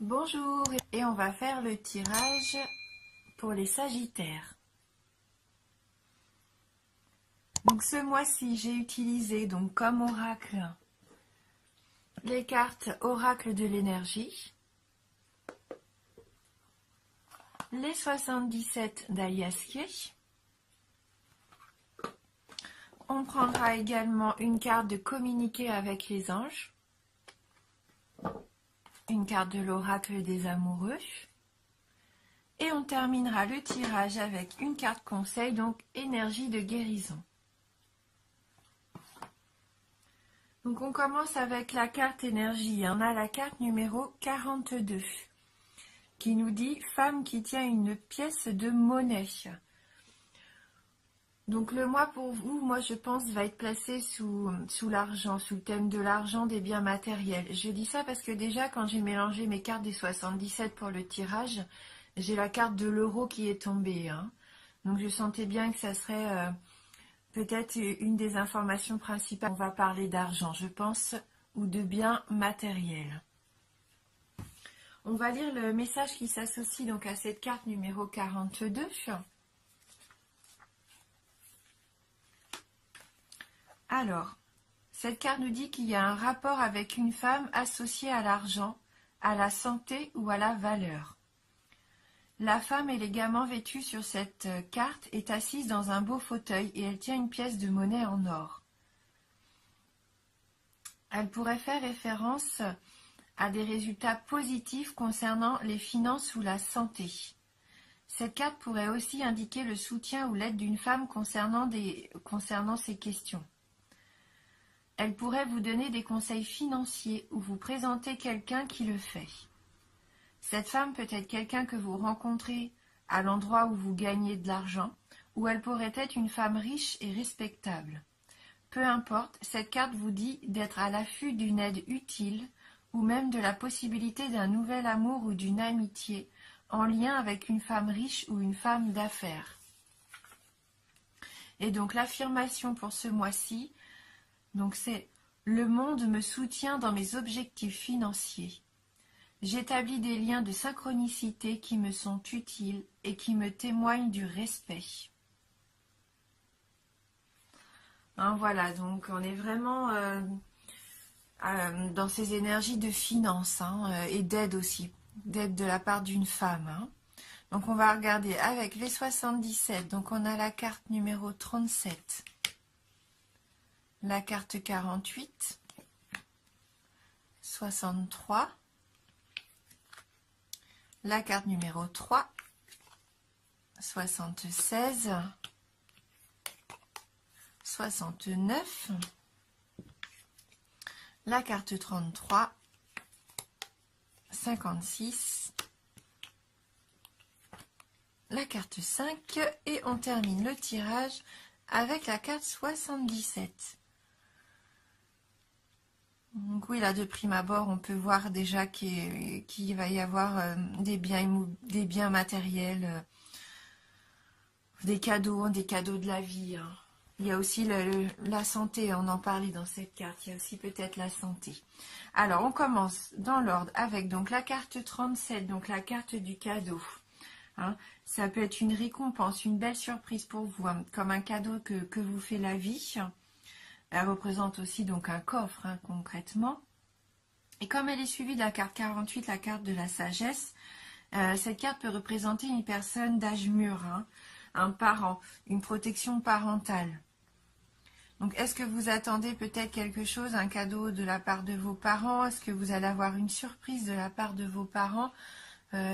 Bonjour, et on va faire le tirage pour les Sagittaires. Donc ce mois-ci, j'ai utilisé donc comme oracle les cartes oracle de l'énergie, les 77 d'Aliaskier. On prendra également une carte de communiquer avec les anges, une carte de l'oracle des amoureux. Et on terminera le tirage avec une carte conseil, donc énergie de guérison. Donc on commence avec la carte énergie. On a la carte numéro 42 qui nous dit femme qui tient une pièce de monnaie. Donc le mois pour vous, moi je pense, va être placé sous l'argent, sous le thème de l'argent, des biens matériels. Je dis ça parce que déjà quand j'ai mélangé mes cartes des 77 pour le tirage, j'ai la carte de l'euro qui est tombée. Donc je sentais bien que ça serait peut-être une des informations principales. On va parler d'argent, je pense, ou de biens matériels. On va lire le message qui s'associe donc à cette carte numéro 42. Alors, cette carte nous dit qu'il y a un rapport avec une femme associée à l'argent, à la santé ou à la valeur. La femme élégamment vêtue sur cette carte est assise dans un beau fauteuil et elle tient une pièce de monnaie en or. Elle pourrait faire référence à des résultats positifs concernant les finances ou la santé. Cette carte pourrait aussi indiquer le soutien ou l'aide d'une femme concernant ces questions. Elle pourrait vous donner des conseils financiers ou vous présenter quelqu'un qui le fait. Cette femme peut être quelqu'un que vous rencontrez à l'endroit où vous gagnez de l'argent, ou elle pourrait être une femme riche et respectable. Peu importe, cette carte vous dit d'être à l'affût d'une aide utile ou même de la possibilité d'un nouvel amour ou d'une amitié en lien avec une femme riche ou une femme d'affaires. Et donc l'affirmation pour ce mois-ci, donc c'est « Le monde me soutient dans mes objectifs financiers. J'établis des liens de synchronicité qui me sont utiles et qui me témoignent du respect. » Voilà, donc on est vraiment dans ces énergies de finance et d'aide aussi, d'aide de la part d'une femme. Donc on va regarder avec les 77, donc on a la carte numéro 37, la carte 48, 63, la carte numéro 3, 76, 69, la carte 33, 56, la carte 5 et on termine le tirage avec la carte 77. Donc oui, là de prime abord, on peut voir déjà qu'il va y avoir des biens matériels, des cadeaux de la vie. Il y a aussi la santé, on en parlait dans cette carte, il y a aussi peut-être la santé. Alors, on commence dans l'ordre avec donc la carte 37, donc la carte du cadeau. Ça peut être une récompense, une belle surprise pour vous, comme un cadeau que vous fait la vie. Elle représente aussi donc un coffre, concrètement. Et comme elle est suivie de la carte 48, la carte de la sagesse, cette carte peut représenter une personne d'âge mûr, un parent, une protection parentale. Donc, est-ce que vous attendez peut-être quelque chose, un cadeau de la part de vos parents? Est-ce que vous allez avoir une surprise de la part de vos parents?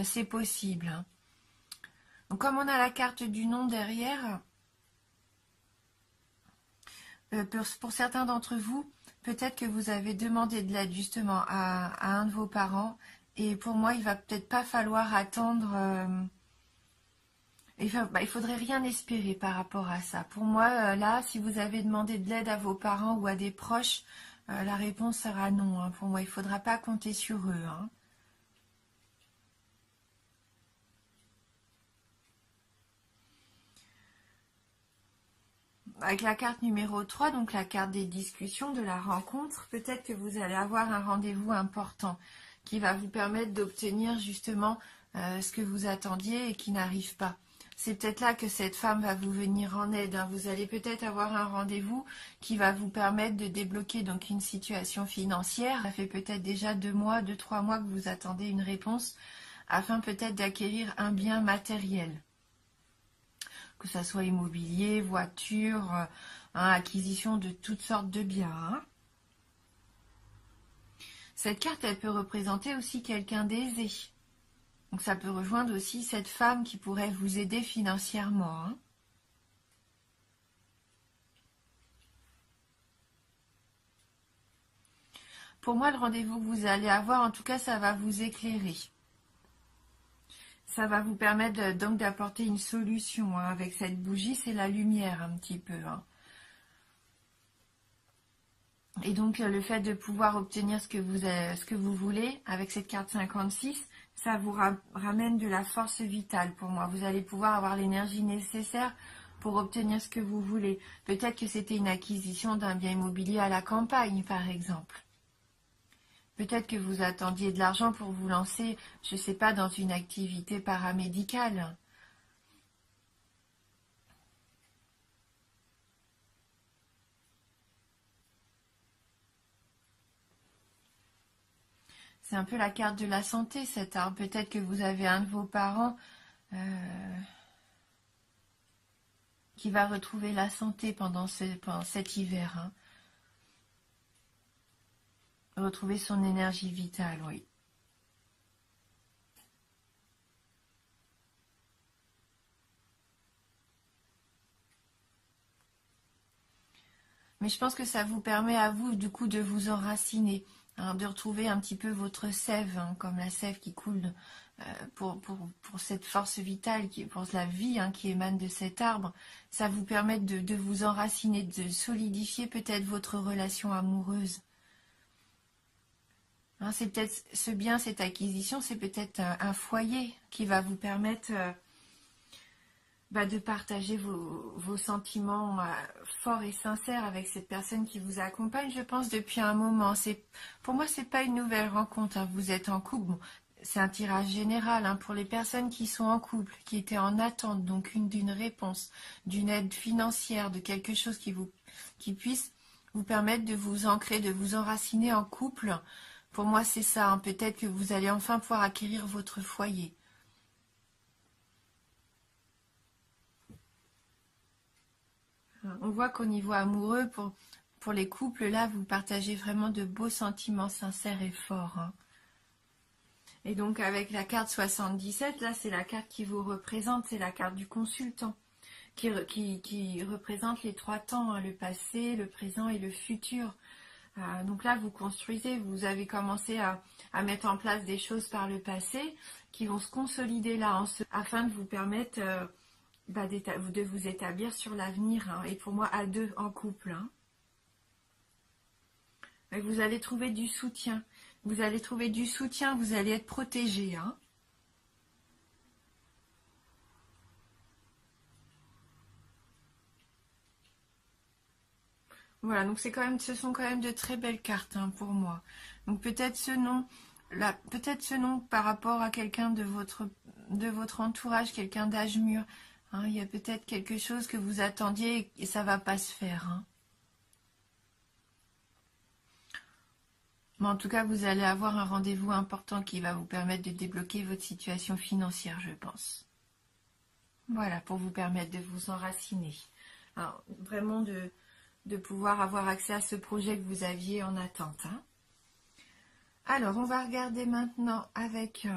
C'est possible. Donc, comme on a la carte du nom derrière, pour certains d'entre vous, peut-être que vous avez demandé de l'aide justement à un de vos parents. Et pour moi, il va peut-être pas falloir attendre... il faudrait rien espérer par rapport à ça. Pour moi, là, si vous avez demandé de l'aide à vos parents ou à des proches, la réponse sera non. Pour moi, il ne faudra pas compter sur eux. Avec la carte numéro 3, donc la carte des discussions, de la rencontre, peut-être que vous allez avoir un rendez-vous important. qui va vous permettre d'obtenir justement ce que vous attendiez et qui n'arrive pas. C'est peut-être là que cette femme va vous venir en aide, hein. Vous allez peut-être avoir un rendez-vous qui va vous permettre de débloquer donc une situation financière. Ça fait peut-être déjà 2 mois, 2-3 mois que vous attendez une réponse afin peut-être d'acquérir un bien matériel. Que ça soit immobilier, voiture, acquisition de toutes sortes de biens, hein. Cette carte, elle peut représenter aussi quelqu'un d'aisé. Donc ça peut rejoindre aussi cette femme qui pourrait vous aider financièrement, hein. Pour moi, le rendez-vous que vous allez avoir, en tout cas, ça va vous éclairer. Ça va vous permettre donc d'apporter une solution, hein. Avec cette bougie, c'est la lumière un petit peu, hein. Et donc, le fait de pouvoir obtenir ce que vous voulez avec cette carte 56, ça vous ramène de la force vitale pour moi. Vous allez pouvoir avoir l'énergie nécessaire pour obtenir ce que vous voulez. Peut-être que c'était une acquisition d'un bien immobilier à la campagne, par exemple. Peut-être que vous attendiez de l'argent pour vous lancer, je ne sais pas, dans une activité paramédicale. C'est un peu la carte de la santé, cet arbre. Peut-être que vous avez un de vos parents qui va retrouver la santé pendant cet hiver, hein. Retrouver son énergie vitale, oui. Mais je pense que ça vous permet à vous, du coup, de vous enraciner, hein, de retrouver un petit peu votre sève, hein, comme la sève qui coule pour cette force vitale, pour la vie, hein, qui émane de cet arbre. Ça vous permet de vous enraciner, de solidifier peut-être votre relation amoureuse. Hein, c'est peut-être ce bien, cette acquisition, c'est peut-être un foyer qui va vous permettre de partager vos sentiments forts et sincères avec cette personne qui vous accompagne, je pense, depuis un moment. Pour moi, c'est pas une nouvelle rencontre, hein. Vous êtes en couple. Bon, c'est un tirage général, hein, pour les personnes qui sont en couple, qui étaient en attente, donc d'une réponse, d'une aide financière, de quelque chose qui puisse vous permettre de vous ancrer, de vous enraciner en couple. Pour moi, c'est ça, hein. Peut-être que vous allez enfin pouvoir acquérir votre foyer. On voit qu'au niveau amoureux, pour les couples, là, vous partagez vraiment de beaux sentiments sincères et forts, hein. Et donc, avec la carte 77, là, c'est la carte qui vous représente, c'est la carte du consultant, qui représente les 3 temps, hein, le passé, le présent et le futur. Donc là, vous construisez, vous avez commencé à mettre en place des choses par le passé qui vont se consolider là, afin de vous permettre de vous établir sur l'avenir, hein, et pour moi à 2 en couple, hein. Et vous allez trouver du soutien. Vous allez trouver du soutien, vous allez être protégé, hein. Voilà, donc ce sont quand même de très belles cartes, hein, pour moi. Donc peut-être ce nom par rapport à quelqu'un de votre entourage, quelqu'un d'âge mûr, hein, il y a peut-être quelque chose que vous attendiez et ça va pas se faire, hein. Mais en tout cas, vous allez avoir un rendez-vous important qui va vous permettre de débloquer votre situation financière, je pense. Voilà, pour vous permettre de vous enraciner. Alors, vraiment de pouvoir avoir accès à ce projet que vous aviez en attente, hein. Alors, on va regarder maintenant avec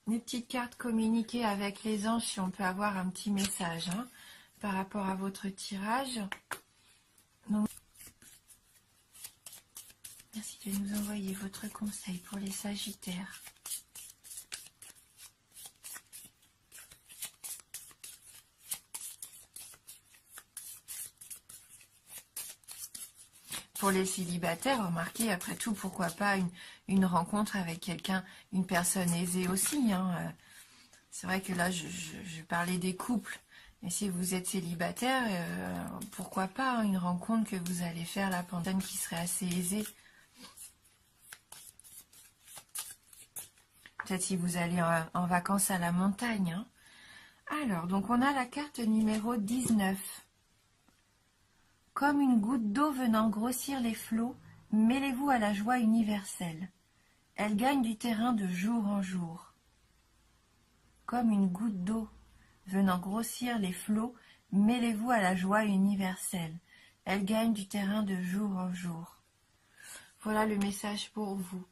les petites cartes communiquées avec les anges, si on peut avoir un petit message, hein, par rapport à votre tirage. Donc, merci de nous envoyer votre conseil pour les Sagittaires. Pour les célibataires, remarquez, après tout, pourquoi pas une rencontre avec quelqu'un, une personne aisée aussi, hein. C'est vrai que là, je parlais des couples. Mais si vous êtes célibataire, pourquoi pas, hein, une rencontre que vous allez faire la personne qui serait assez aisée. Peut-être si vous allez en vacances à la montagne. Hein. Alors, donc on a la carte numéro 19. Comme une goutte d'eau venant grossir les flots, mêlez-vous à la joie universelle. Elle gagne du terrain de jour en jour. Comme une goutte d'eau venant grossir les flots, mêlez-vous à la joie universelle. Elle gagne du terrain de jour en jour. Voilà le message pour vous.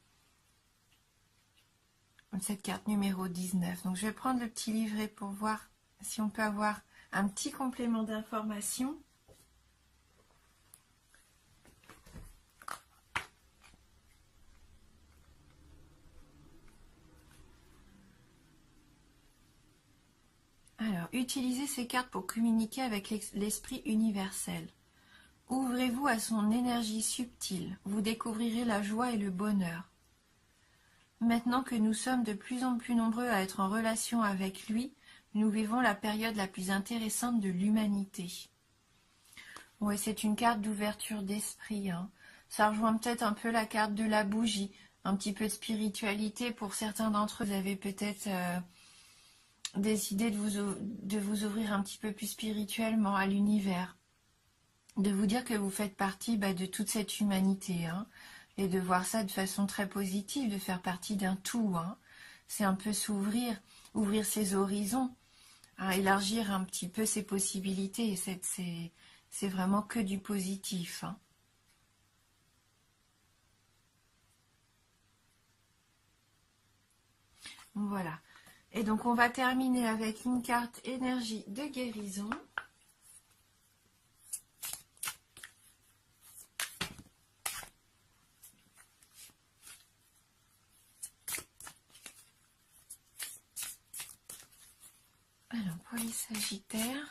Cette carte numéro 19. Donc je vais prendre le petit livret pour voir si on peut avoir un petit complément d'information. Alors, utilisez ces cartes pour communiquer avec l'esprit universel. Ouvrez-vous à son énergie subtile. Vous découvrirez la joie et le bonheur. Maintenant que nous sommes de plus en plus nombreux à être en relation avec lui, nous vivons la période la plus intéressante de l'humanité. Oui, c'est une carte d'ouverture d'esprit. Hein. Ça rejoint peut-être un peu la carte de la bougie. Un petit peu de spiritualité. Pour certains d'entre eux, vous avez peut-être décidé de vous ouvrir un petit peu plus spirituellement à l'univers. De vous dire que vous faites partie de toute cette humanité. Hein. Et de voir ça de façon très positive, de faire partie d'un tout. Hein. C'est un peu s'ouvrir, ouvrir ses horizons, hein, élargir un petit peu ses possibilités. C'est vraiment que du positif. Hein. Voilà. Et donc on va terminer avec une carte énergie de guérison. Alors, pour les Sagittaires,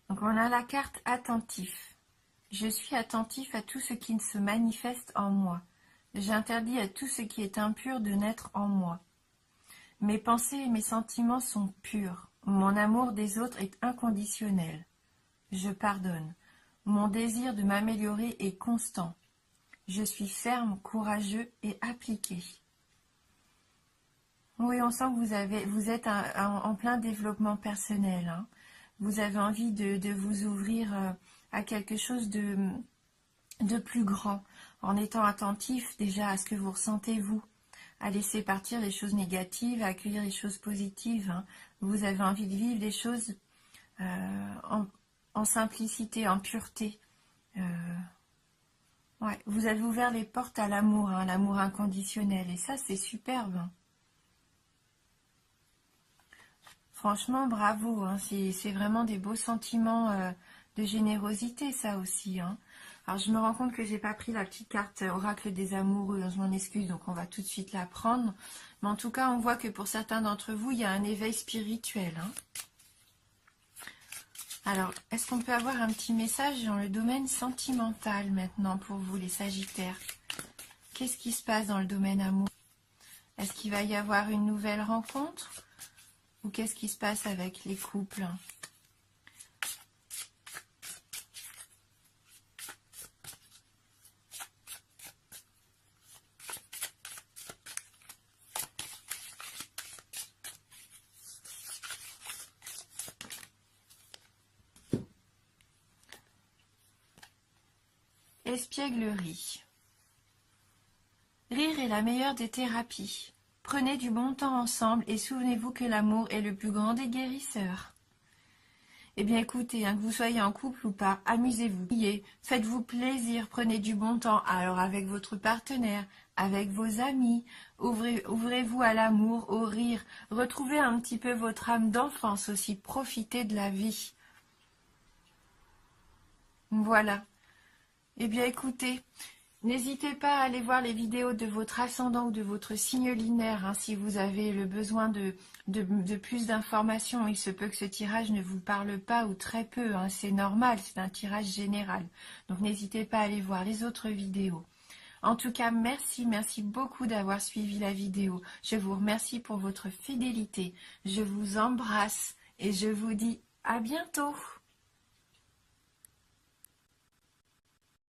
donc on a la carte attentif. Je suis attentif à tout ce qui se manifeste en moi. J'interdis à tout ce qui est impur de naître en moi. Mes pensées et mes sentiments sont purs. Mon amour des autres est inconditionnel. Je pardonne. Mon désir de m'améliorer est constant. Je suis ferme, courageux et appliqué. Oui, on sent que vous êtes en plein développement personnel. Hein. Vous avez envie de vous ouvrir à quelque chose de plus grand, en étant attentif déjà à ce que vous ressentez vous, à laisser partir les choses négatives, à accueillir les choses positives. Hein. Vous avez envie de vivre des choses en simplicité, en pureté. Ouais, vous avez ouvert les portes à l'amour, hein, l'amour inconditionnel, et ça c'est superbe. Franchement, bravo, hein, c'est vraiment des beaux sentiments de générosité, ça aussi. Hein. Alors, je me rends compte que j'ai pas pris la petite carte oracle des amoureux, je m'en excuse, donc on va tout de suite la prendre. Mais en tout cas, on voit que pour certains d'entre vous, il y a un éveil spirituel. Hein. Alors, est-ce qu'on peut avoir un petit message dans le domaine sentimental maintenant pour vous, les Sagittaires? Qu'est-ce qui se passe dans le domaine amour? Est-ce qu'il va y avoir une nouvelle rencontre? Ou qu'est-ce qui se passe avec les couples? Espièglerie. Rire est la meilleure des thérapies. Prenez du bon temps ensemble et souvenez-vous que l'amour est le plus grand des guérisseurs. Eh bien écoutez, hein, que vous soyez en couple ou pas, amusez-vous, faites-vous plaisir, prenez du bon temps, alors avec votre partenaire, avec vos amis, ouvrez-vous à l'amour, au rire, retrouvez un petit peu votre âme d'enfance aussi, profitez de la vie. Voilà. Eh bien écoutez, N'hésitez pas à aller voir les vidéos de votre ascendant ou de votre signe lunaire, hein, si vous avez le besoin de plus d'informations. Il se peut que ce tirage ne vous parle pas ou très peu, hein, c'est normal, c'est un tirage général. Donc n'hésitez pas à aller voir les autres vidéos. En tout cas, merci beaucoup d'avoir suivi la vidéo. Je vous remercie pour votre fidélité. Je vous embrasse et je vous dis à bientôt.